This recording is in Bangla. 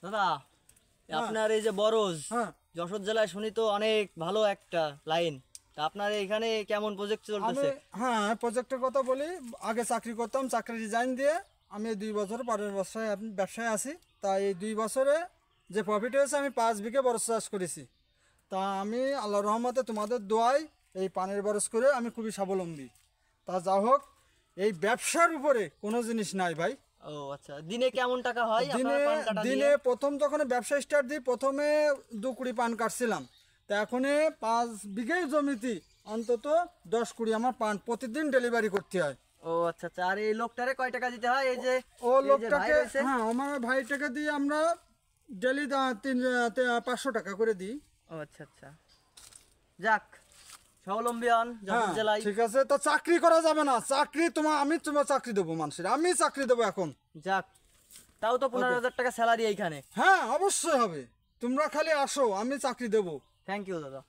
দাদা হ্যাঁ। আপনার এই যে বরজ হ্যাঁ যশোর জেলায় শুনি তো অনেক ভালো একটা লাইন, তা আপনার এখানে কেমন প্রজেক্ট আমি চলতেছে? হ্যাঁ প্রজেক্টের কথা বলি। আগে চাকরি করতাম, চাকরি রিজাইন দিয়ে আমি 2 বছর পাটের ব্যবসায় আছি। তাই এই 2 বছরে যে প্রফিট হয়েছে আমি 5 বিঘে বরজ চাষ করেছি। তা আমি আল্লাহর রহমতে তোমাদের দোয়ায় এই পানের বরজ করে আমি খুবই স্বাবলম্বী। তা যা হোক, এই ব্যবসার উপরে কোনো জিনিস নাই ভাই। ও আচ্ছা, দিনে কেমন টাকা হয় দিনে আপনার পান কাটা দিনে দিয়ে? প্রথম যখন ব্যবসা স্টার্ট দিই প্রথমে 2 কুড়ি পান কাটছিলাম। তা এখন 5 বিঘে জমিতে অন্তত 10 কুড়ি আমার পান প্রতিদিন ডেলিভারি করতে হয়। ও আচ্ছা আচ্ছা, আর এই লোকটারে কয় টাকা দিতে হয়? এই যে ও এই যে ভাই লোকটাকে রয়েছে? হ্যাঁ আমার ভাইটাকে দিয়ে আমরা ডেলি 500 টাকা করে দিই। ও আচ্ছা আচ্ছা, যাক, স্বাবলম্বী হন যশোর হ্যাঁ জেলায়। ঠিক আছে। তো চাকরি করা যাবে না, চাকরি তোমার চাকরি দেবো মানুষের, আমি চাকরি দেবো এখন। যাক, তাও তো 15,000 টাকা স্যালারি এইখানে। হ্যাঁ অবশ্যই হবে, তোমরা খালি আসো, আমি চাকরি দেবো। থ্যাংক ইউ দাদা।